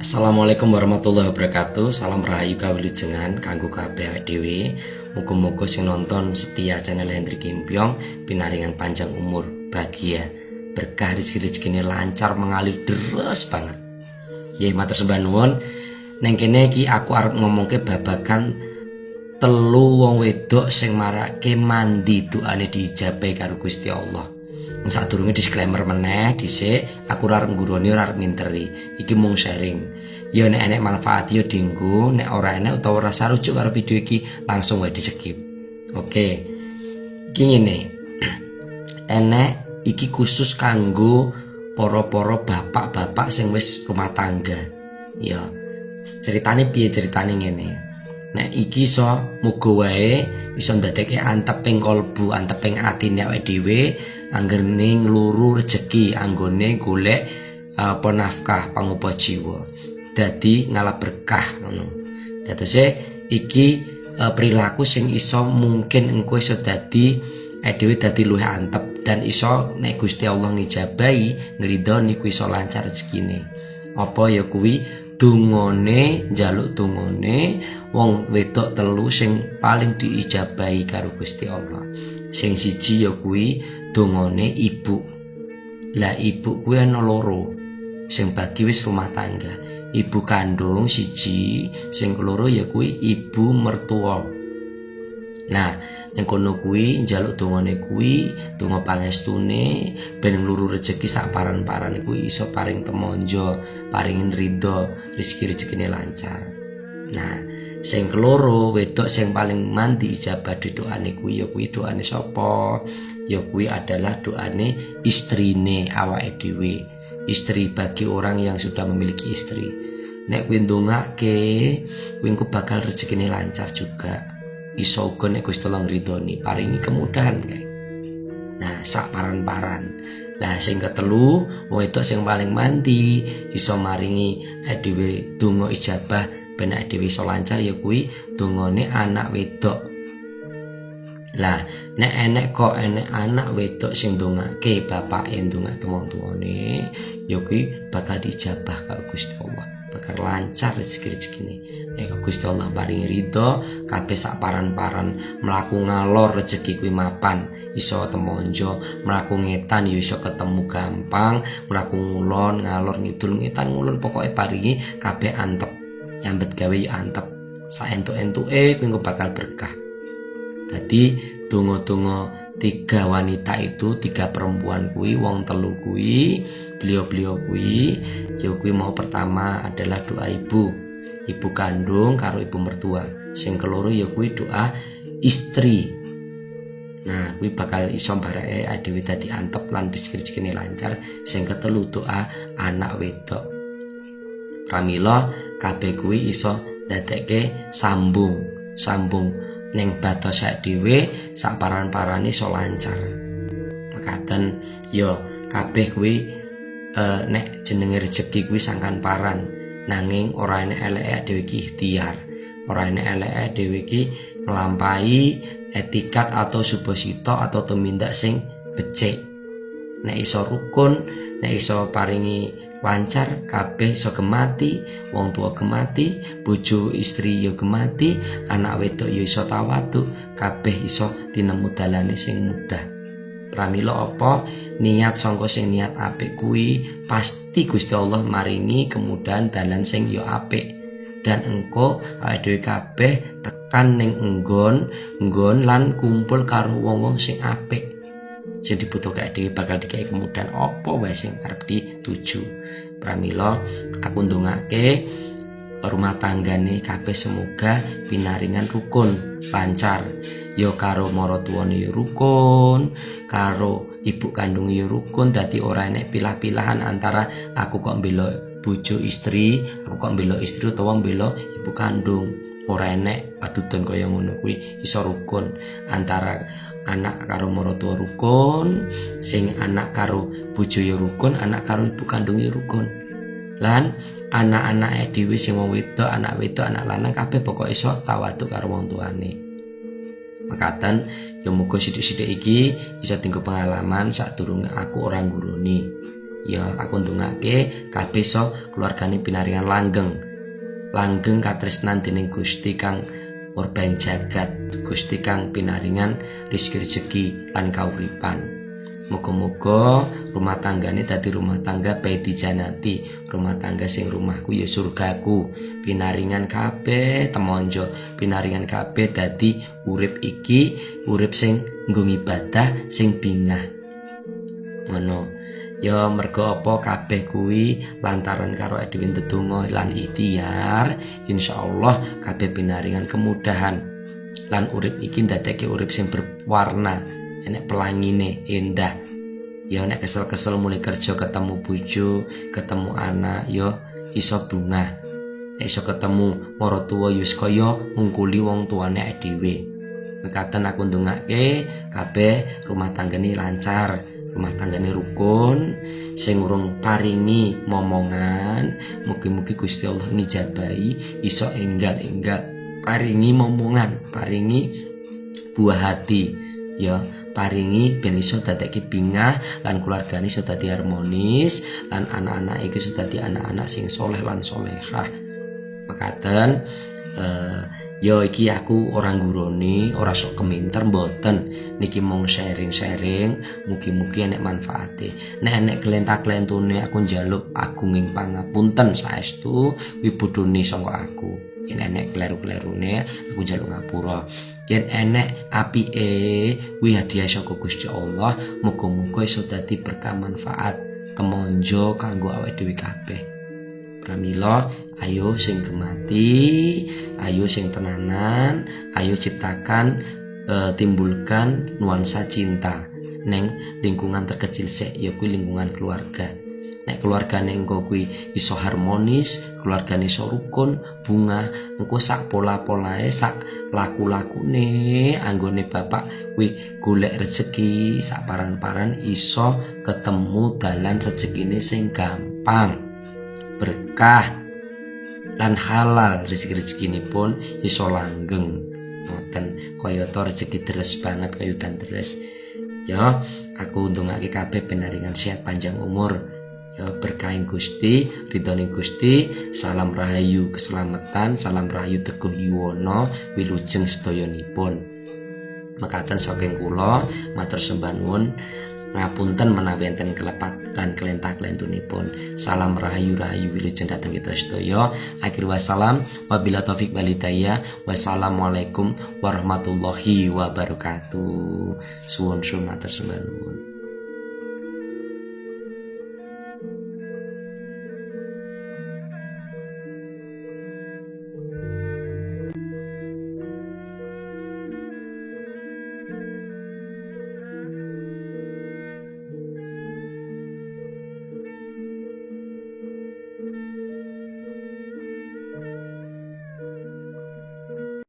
Assalamualaikum warahmatullahi wabarakatuh. Salam rahayu kawilujengan kanggo kabeh awake dhewe. Muga-muga sing nonton setia channel Hendri Gimpiong pinaringan panjang umur, bahagia, berkah rezeki-rezekine lancar mengalir deres banget. Nggih matur sembah nuwun. Neng kene iki aku arep ngomongke babagan telu wong wedok sing marake mandi doane diijabahi karo Gusti Allah. Sadurunge disclaimer meneh dhisik, aku ora arep ngguroni ora arep nginteri. Iki mung sharing. Ya nek enek manfaat ya dienggo, nek ora enek utawa ora sarujuk karo video iki langsung wae di-skip. Oke. Iki ngene. Enek iki khusus kanggo para-para bapak-bapak sing wis rumah tangga. Ya. Ceritane piye ceritane ngene. Nek iki iso muga wae iso ndadekke anteping kalbu, anteping atine awake dhewe anggerne ngluru rejeki anggone golek nafkah pangupa jiwa. Dadi ngalah berkah ngono. Dadose iki perilaku sing iso mungkin engko iso dadi dhewe dadi luwih antep dan iso nek Gusti Allah ngijabahi ngridoni kuwi iso lancar rezekine. Apa ya kuwi dungane njaluk dungane wong wedok telu sing paling diijabahi karo Gusti Allah. Sing siji ya kuwi dungane ibu. Lah ibu kuwi ana loro. Sing bagi wis rumah tangga. Ibu kandung siji, sing keloro ya kuwi ibu mertua. Nah, ning kono kuwi njaluk dungane kuwi, donga pangestune ben ngluru rezeki sak paran-paran kuwi iso paring temonjo, paringin ridho, rezeki-rezekine lancar. Nah, sing keloro wedok sing paling mandi ijabah doane kuwi ya kuwi doane sapa? Ya kuwi adalah doane istrine awake dhewe. Istri bagi orang yang sudah memiliki istri. Nek kuwi ndongake, kuwi engko bakal rezekine lancar juga. Iso uga nek Gusti Allah ngridoni paringi kemudahan kae. Nah, sak paran-paran. Lah sing ketelu, wedok sing paling mandi iso maringi dhewe donga ijabah ben dhewe iso lancar ya kuwi dongane anak wedok. Lah nek enek anak wedok sing ndongake bapake ndongake wong tuane ya kuwi bakal dijabah karo Gusti Allah, bakal lancar rezeki-rezekine. Nek Gusti Allah paringi ridho kabeh sak paran-paran mlaku ngalor rezeki kuwi mapan, iso temonjo, mlaku ngetan ya iso ketemu gampang, mlaku ngulon ngalor ngidul ngetan ngulon pokoke paringi kabeh antep. Nyambet gawe ya antep. Sak entuk-entuke kuwi bakal berkah. Tadi donga-donga tiga wanita itu, tiga perempuan kuwi, wong telu kuwi, beliau-beliau kuwi, ya kuwi mau pertama adalah doa ibu kandung karo ibu mertua. Sing keloro ya kuwi doa istri. Nah, kuwi bakal iso barake dhewe dadi antep lan rezeki-rezekine lancar. Sing ketelu doa anak wedok. Pramila kabeh kuwi iso dadekke sambung ning batas sak dhewe sak paran-parane iso lancar. Mekaten ya kabeh kuwi nek jenenge rezeki kuwi sangkan paran, nanging ora enek eleke dhewe iki ikhtiar. Ora enek eleke dhewe iki nglampahi etikat atau subosito atau tumindak sing becik. Nek iso rukun, nek iso paringi lancar kabeh iso gemati, wong tua gemati, bojo istri ya gemati, anak wedok ya iso tawadhu, kabeh iso tinemu dalane sing mudah. Pramila apa niat sangka sing niat apik kuwi pasti Gusti Allah maringi kemudahan dalan sing ya apik. Dan engko awake dhewe kabeh tekan ning enggon lan kumpul karo wong-wong sing apik. Sing dibutuhke dhewe bakal dikai kemudahan apa wae sing arep dituju. Pramila aku ndongake rumah tanggane kabeh semoga pinaringan rukun lancar. Ya karo maratuwane ya rukun, karo ibu kandung ya rukun. Dadi ora enek pilah-pilahan antara aku kok mbela bojo istri, aku kok mbela istri utawa mbela ibu kandung. Ora enek patuton kaya ngono kuwi, iso rukun antara anak karo maratuwa rukun, sing anak karo bojo ya rukun, anak karo ibu kandung ya rukun. Lan anak-anake dhewe sing wong wedok, anak lanang kabeh pokok iso tawadhu karo wong tuane. Mekaten ya muga sithik-sithik iki iso dienggo pengalaman sadurunge aku ora ngguruni. Ya aku ndongake kabeh iso keluargane pinaringan langgeng. Langgeng katresnan dening Gusti kang Murbeng jagat, Gusti kang pinaringan rezeki lan kauripan. Muga-muga rumah tanggane dadi rumah tangga baiti janati, rumah tangga sing rumahku ya surgaku. Pinaringan kabeh temonjo, pinaringan kabeh dadi urip iki, urip sing nggo ibadah sing bingah. Ngono. Ya mergo apa kabeh kuwi lantaran karo dhewe ndedonga lan ikhtiar, insyaallah kabeh pinaringan kemudahan. Lan urip iki ndadekke urip sing berwarna, enek pelangine indah. Ya nek kesel-kesel mulai kerja ketemu bojo, ketemu anak ya iso bungah. Nek iso ketemu maratuwa ya kaya ngungkuli wong tuane dhewe. Mekaten aku ndongake kabeh rumah tanggane lancar, rumah tanggane rukun, sing urung paringi momongan, mugi-mugi Gusti Allah nijabahi iso enggal-enggal paringi momongan, paringi buah hati ya. Paringi ben iso dadekke bingah lan keluargane iso dadi harmonis lan anak-anak iku iso dadi anak-anak sing soleh lan solehah. Mekaten ya iki aku orang gurone, ora sok keminter mboten. Niki mung sharing-sharing, mugi-mugi enek manfaate. Nek enek kelentah-kelentune aku njaluk agunging pangapunten saestu wibodone saka aku. Yen enek kleru-klerune aku njaluk ngapura. Yen enek apike kuwi hadiah saka Gusti Allah, muga-muga iso dadi berkah manfaat kemonjo kanggo awake dhewe kabeh. Pramila ayo sing gemati, ayo sing tenanan, ayo ciptakan timbulkan nuansa cinta neng lingkungan terkecil sik ya kuwi lingkungan keluarga. Nek keluargane engko kuwi iso harmonis, keluargane iso rukun, bungah, engko sak pola-polae, sak laku-lakune anggone bapak kuwi golek rezeki, sak paran-paran iso ketemu dalan rezekine sing gampang, berkah lan halal. Rezeki-rezekine pun iso langgeng. Ngoten kaya to rezeki deres banget kaya udan deres. Ya, aku ndongake kabeh pinaringan sehat panjang umur. Ya berkahin Gusti, ridhoning Gusti, salam rahayu keselamatan, salam rahayu teguh yuwana wilujeng sedayanipun. Mekaten saking kula matur sembah nuwun, ngapunten menawi enten kelepat lan kelentah-kelentunipun. Salam rahayu wilujeng dhateng kita sedaya. Akhir wassalam, wabila taufik wal hidayah. Wassalamualaikum warahmatullahi wabarakatuh. Suwun matur sembah nuwun.